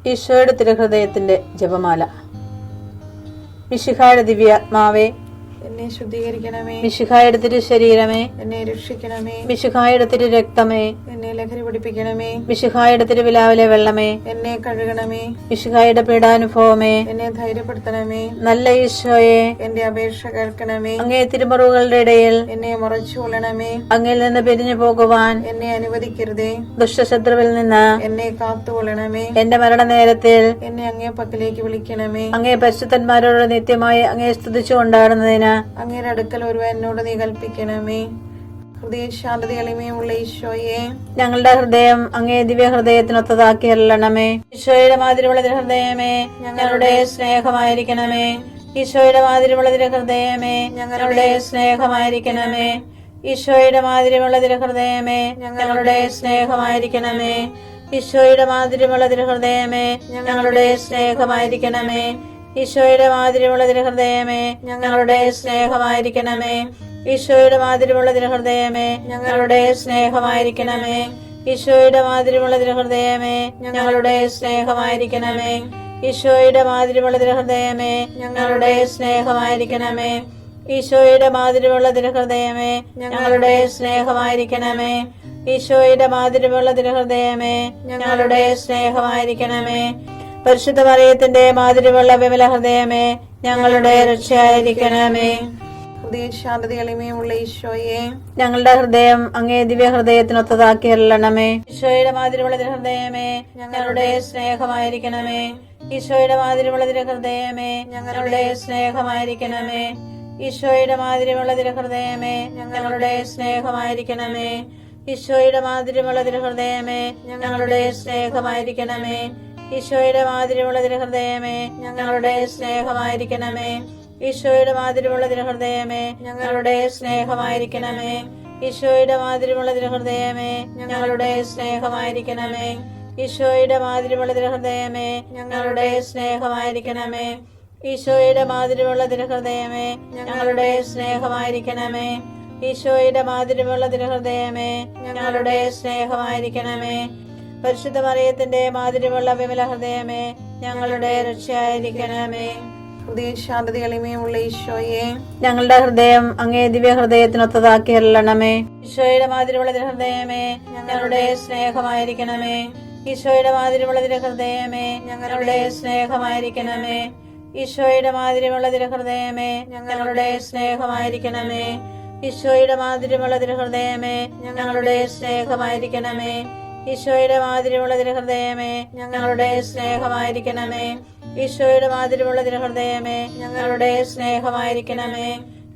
ഈശോയുടെ തിരുഹൃദയത്തിന്റെ ജപമാല. മിശിഹായുടെ ദിവ്യാത്മാവേ, എന്നെ ശുദ്ധീകരിക്കണമേ. മിശിഹായുടെ തിരു ശരീരമേ, എന്നെ രക്ഷിക്കണമേ. മിശിഹായുടെ തിരു രക്തമേ, എന്നെ ലഹരി പിടിപ്പിക്കണമേ. മിശിഹായുടെ തിരുവിലാവിലെ വെള്ളമേ, എന്നെ കഴുകണമേ. മിശിഹായുടെ പീഡാനുഭവമേ, എന്നെ ധൈര്യപ്പെടുത്തണമേ. നല്ല ഈശോയെ, എന്റെ അപേക്ഷ കേൾക്കണമേ. അങ്ങേ തിരുമുറിവുകളുടെ ഇടയിൽ എന്നെ മറച്ചു കൊള്ളണമേ. അങ്ങിൽ നിന്ന് പിരിഞ്ഞു പോകുവാൻ എന്നെ അനുവദിക്കരുതേ. ദുഷ്ടശത്രുവിൽ നിന്ന് എന്നെ കാത്തുകൊള്ളണമേ. എന്റെ മരണനേരത്തിൽ എന്നെ അങ്ങേ പക്കലേക്ക് വിളിക്കണമേ. അങ്ങേ പരിശുദ്ധന്മാരോട് നിത്യമായി അങ്ങേ സ്തുതിച്ചു കൊണ്ടാടുന്നതിന് അങ്ങയുടെ അടുക്കൽ ഒരുവൻ എന്നോട് നീ കൽപ്പിക്കണമേ. ഹൃദയശാന്തത എളിമയുള്ള ഈശോയെ, ഞങ്ങളുടെ ഹൃദയം അങ്ങേ ദിവ്യ ഹൃദയത്തിനൊത്തതാക്കി അരുളണമേ. ഈശോയുടെ മാതിരിയുള്ള ഹൃദയമേ, ഞങ്ങളുടെ സ്നേഹമായിരിക്കണമേ. ഈശോയുടെ മാതിരിയുള്ള ഹൃദയമേ, ഞങ്ങളുടെ സ്നേഹമായിരിക്കണമേ. ഈശോയുടെ മാതിരിയുള്ള ഹൃദയമേ, ഞങ്ങളുടെ സ്നേഹമായിരിക്കണമേ. ഈശോയുടെ മാതിരിയുള്ള ഹൃദയമേ, ഞങ്ങളുടെ സ്നേഹമായിരിക്കണമേ. ഈശോയുടെ മാതിരിയുള്ള ഹൃദയമേ, ഞങ്ങളുടെ സ്നേഹമായിരിക്കണമേ. ഈശോയുടെ മാതിരിയുള്ള ഹൃദയമേ, ഞങ്ങളുടെ സ്നേഹമായിരിക്കണമേ. ഈശോയുടെ മാതിരിയുള്ള ഹൃദയമേ, ഞങ്ങളുടെ സ്നേഹമായിരിക്കണമേ. ഈശോയുടെ മാതിരിയുള്ള ഹൃദയമേ, ഞങ്ങളുടെ സ്നേഹമായിരിക്കണമേ. ഈശോയുടെ മാതിരിയുള്ള ഹൃദയമേ, ഞങ്ങളുടെ സ്നേഹമായിരിക്കണമേ. ഈശോയുടെ മാതിരിയുള്ള ഹൃദയമേ, ഞങ്ങളുടെ സ്നേഹമായിരിക്കണമേ. പരിശുദ്ധ മറിയത്തിന്റെ മാതിരിയുള്ള വിമല ഹൃദയമേ, ഞങ്ങളുടെ രക്ഷയായിരിക്കണമേ. ഹൃദയശാന്തത എളിമയുള്ള ഈശോയെ, ഞങ്ങളുടെ ഹൃദയം അങ്ങേ ദിവ്യ ഹൃദയത്തിനൊത്തതാക്കി അരുളണമേ. ഈശോയുടെ മാതിരിയുള്ള ഹൃദയമേ, ഞങ്ങളുടെ സ്നേഹമായിരിക്കണമേ. ഈശോയുടെ മാതിരിയുള്ള ഹൃദയമേ, ഞങ്ങളുടെ സ്നേഹമായിരിക്കണമേ. ഈശോയുടെ മാതിരിയുള്ള ഹൃദയമേ, ഞങ്ങളുടെ സ്നേഹമായിരിക്കണമേ. ഈശോയുടെ മാതിരിയുള്ള ഹൃദയമേ, ഞങ്ങളുടെ സ്നേഹമായിരിക്കണമേ. ഈശോയുടെ മാതിരിയുള്ള ഹൃദയമേ, ഞങ്ങളുടെ സ്നേഹമായിരിക്കണമേ. ഈശോയുടെ മാതിരിയുള്ള ഹൃദയമേ, ഞങ്ങളുടെ സ്നേഹമായിരിക്കണമേ. ഈശോയുടെ മാതിരിയുള്ള ഹൃദയമേ, ഞങ്ങളുടെ സ്നേഹമായിരിക്കണമേ. ഈശോയുടെ മാതിരിയുള്ള ഹൃദയമേ, ഞങ്ങളുടെ സ്നേഹമായിരിക്കണമേ. ഈശോയുടെ മാതിരിയുള്ള ഹൃദയമേ, ഞങ്ങളുടെ സ്നേഹമായിരിക്കണമേ. ഈശോയുടെ മാതിരിയുള്ള ഹൃദയമേ, ഞങ്ങളുടെ സ്നേഹമായിരിക്കണമേ. പരിശുദ്ധ മറിയത്തിന്റെ മാതിരിയുള്ള വിമല ഹൃദയമേ, ഞങ്ങളുടെ രക്ഷയായിരിക്കണമേ. ഹൃദയശാന്തത എളിമയുള്ള ഈശോയെ, ഞങ്ങളുടെ ഹൃദയം അങ്ങേ ദിവ്യ ഹൃദയത്തിനൊത്തതാക്കി അരുളണമേ. ഈശോയുടെ മാതിരിയുള്ള ഹൃദയമേ, ഞങ്ങളുടെ സ്നേഹമായിരിക്കണമേ. ഈശോയുടെ മാതിരിയുള്ള ഹൃദയമേ, ഞങ്ങളുടെ സ്നേഹമായിരിക്കണമേ. ഈശോയുടെ മാതിരിയുള്ള ഹൃദയമേ, ഞങ്ങളുടെ സ്നേഹമായിരിക്കണമേ. ഈശോയുടെ മാതിരിയുള്ള ഹൃദയമേ, ഞങ്ങളുടെ സ്നേഹമായിരിക്കണമേ. ഈശോയുടെ മാതിരിയുള്ള ഹൃദയമേ, ഞങ്ങളുടെ സ്നേഹമായിരിക്കണമേ.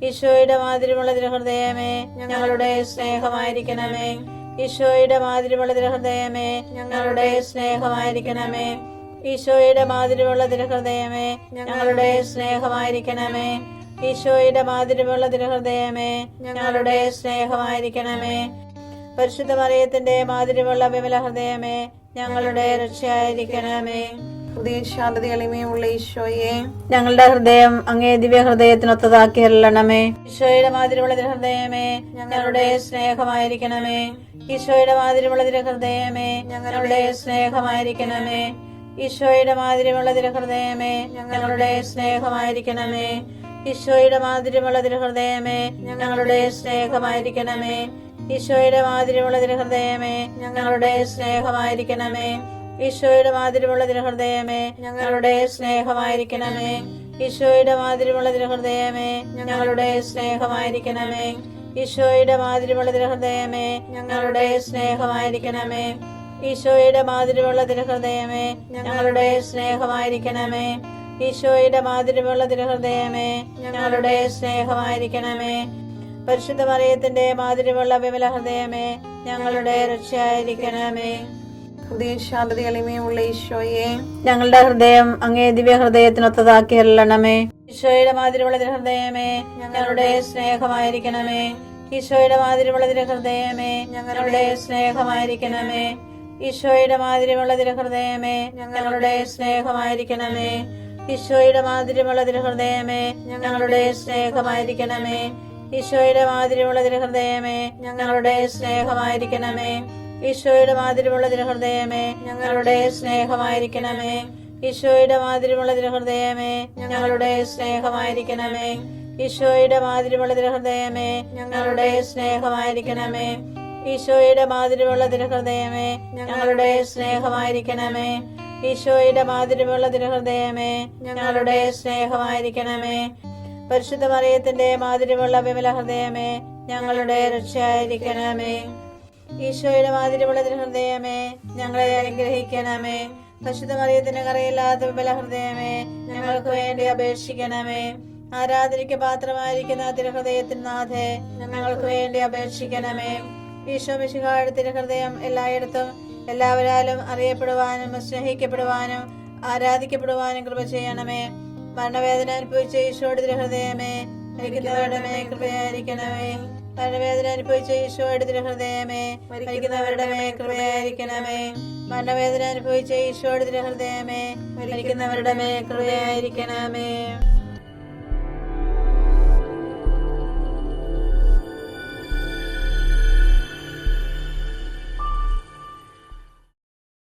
ഈശോയുടെ മാതിരിയുള്ള ഹൃദയമേ, ഞങ്ങളുടെ സ്നേഹമായിരിക്കണമേ. ഈശോയുടെ മാതിരിയുള്ള ഹൃദയമേ, ഞങ്ങളുടെ സ്നേഹമായിരിക്കണമേ. ഈശോയുടെ മാതിരിയുള്ള ഹൃദയമേ, ഞങ്ങളുടെ സ്നേഹമായിരിക്കണമേ. ഈശോയുടെ മാതിരിയുള്ള ഹൃദയമേ, ഞങ്ങളുടെ സ്നേഹമായിരിക്കണമേ. ഈശോയുടെ മാതിരിയുള്ള ഹൃദയമേ, ഞങ്ങളുടെ സ്നേഹമായിരിക്കണമേ. പരിശുദ്ധ മറിയത്തിന്റെ മാതിരിയുള്ള വിമല ഹൃദയമേ, ഞങ്ങളുടെ രക്ഷയായിരിക്കണമേ. ഹൃദയശാന്തത എളിമയുള്ള ഈശോയെ, ഞങ്ങളുടെ ഹൃദയം അങ്ങേ ദിവ്യ ഹൃദയത്തിനൊത്തതാക്കി അരുളണമേ. ഈശോയുടെ മാതിരിയുള്ള ഹൃദയമേ, ഞങ്ങളുടെ സ്നേഹമായിരിക്കണമേ. ഈശോയുടെ മാതിരിയുള്ള ഹൃദയമേ, ഞങ്ങളുടെ സ്നേഹമായിരിക്കണമേ. ഈശോയുടെ മാതിരിയുള്ള ഹൃദയമേ, ഞങ്ങളുടെ സ്നേഹമായിരിക്കണമേ. ഈശോയുടെ മാതിരിയുള്ള ഹൃദയമേ, ഞങ്ങളുടെ സ്നേഹമായിരിക്കണമേ. ഈശോയുടെ മാതിരിയുള്ള ഹൃദയമേ, ഞങ്ങളുടെ സ്നേഹമായിരിക്കണമേ. ഈശോയുടെ മാതിരിയുള്ള ഹൃദയമേ, ഞങ്ങളുടെ സ്നേഹമായിരിക്കണമേ. ഈശോയുടെ മാതിരിയുള്ള ഹൃദയമേ, ഞങ്ങളുടെ സ്നേഹമായിരിക്കണമേ. ഈശോയുടെ മാതിരിയുള്ള ഹൃദയമേ, ഞങ്ങളുടെ സ്നേഹമായിരിക്കണമേ. ഈശോയുടെ മാതിരിയുള്ള ഹൃദയമേ, ഞങ്ങളുടെ സ്നേഹമായിരിക്കണമേ. ഈശോയുടെ മാതിരിയുള്ള ഹൃദയമേ, ഞങ്ങളുടെ സ്നേഹമായിരിക്കണമേ. പരിശുദ്ധ മറിയത്തിന്റെ മാതിരിയുള്ള വിമല ഹൃദയമേ, ഞങ്ങളുടെ രക്ഷയായിരിക്കണമേ. ഹൃദയശാന്തത എളിമയുള്ള ഈശോയെ, ഞങ്ങളുടെ ഹൃദയം അങ്ങേ ദിവ്യ ഹൃദയത്തിനൊത്തതാക്കി അരുളണമേ. ഈശോയുടെ മാതിരിയുള്ള ഹൃദയമേ, ഞങ്ങളുടെ സ്നേഹമായിരിക്കണമേ. ഈശോയുടെ മാതിരിയുള്ള ഹൃദയമേ, ഞങ്ങളുടെ സ്നേഹമായിരിക്കണമേ. ഈശോയുടെ മാതിരിയുള്ള ഹൃദയമേ, ഞങ്ങളുടെ സ്നേഹമായിരിക്കണമേ. ഈശോയുടെ മാതിരിയുള്ള ഹൃദയമേ, ഞങ്ങളുടെ സ്നേഹമായിരിക്കണമേ. ഈശോയുടെ മാതിരിയുള്ള ഹൃദയമേ, ഞങ്ങളുടെ സ്നേഹമായിരിക്കണമേ. ഈശോയുടെ മാതിരിയുള്ള തിരുഹൃദയമേ ഞങ്ങളുടെ സ്നേഹമായിരിക്കണമേ. ഈശോയുടെ മാതിരിയുള്ള തിരുഹൃദയമേ ഞങ്ങളുടെ സ്നേഹമായിരിക്കണമേ. ഈശോയുടെ മാതിരിയുള്ള തിരുഹൃദയമേ ഞങ്ങളുടെ സ്നേഹമായിരിക്കണമേ. ഈശോയുടെ മാതിരിയുള്ള തിരുഹൃദയമേ ഞങ്ങളുടെ സ്നേഹമായിരിക്കണമേ. ഈശോയുടെ മാതിരിയുള്ള തിരുഹൃദയമേ ഞങ്ങളുടെ സ്നേഹമായിരിക്കണമേ. പരിശുദ്ധ മറിയത്തിന്റെ മാതിരിയുള്ള വിമല ഹൃദയമേ ഞങ്ങളുടെ രക്ഷയായിരിക്കണമേ. ഈശോയുടെ മാതിരിയുള്ള തിരുഹൃദയമേ ഞങ്ങളെ അനുഗ്രഹിക്കണമേ. പരിശുദ്ധ മറിയത്തിന്റെ കറയില്ലാത്ത വിമല ഹൃദയമേ ഞങ്ങൾക്ക് വേണ്ടി അപേക്ഷിക്കണമേ. ആരാധനയ്ക്ക് പാത്രമായിരിക്കുന്ന തിരുഹൃദയത്തിന് നാഥേ ഞങ്ങൾക്ക് വേണ്ടി അപേക്ഷിക്കണമേ. ഈശോ മിശിഹായുടെ തിരുഹൃദയം എല്ലായിടത്തും എല്ലാവരാലും അറിയപ്പെടുവാനും സ്നേഹിക്കപ്പെടുവാനും ആരാധിക്കപ്പെടുവാനും കൃപ ചെയ്യണമേ. മരണവേദന അനുഭവിച്ച ഈശോയുടെ തിരുഹൃദയമേ മരിക്കുന്നവരുടെ മേൽ കൃപയായിരിക്കണമേ. മരണവേദന അനുഭവിച്ച ഈശോയുടെ തിരുഹൃദയമേ മരിക്കുന്നവരുടെ മേൽ കൃപയായിരിക്കണമേ. മരണവേദന അനുഭവിച്ച ഈശോയുടെ തിരുഹൃദയമേ മരിക്കുന്നവരുടെ മേൽ കൃപയായിരിക്കണമേ.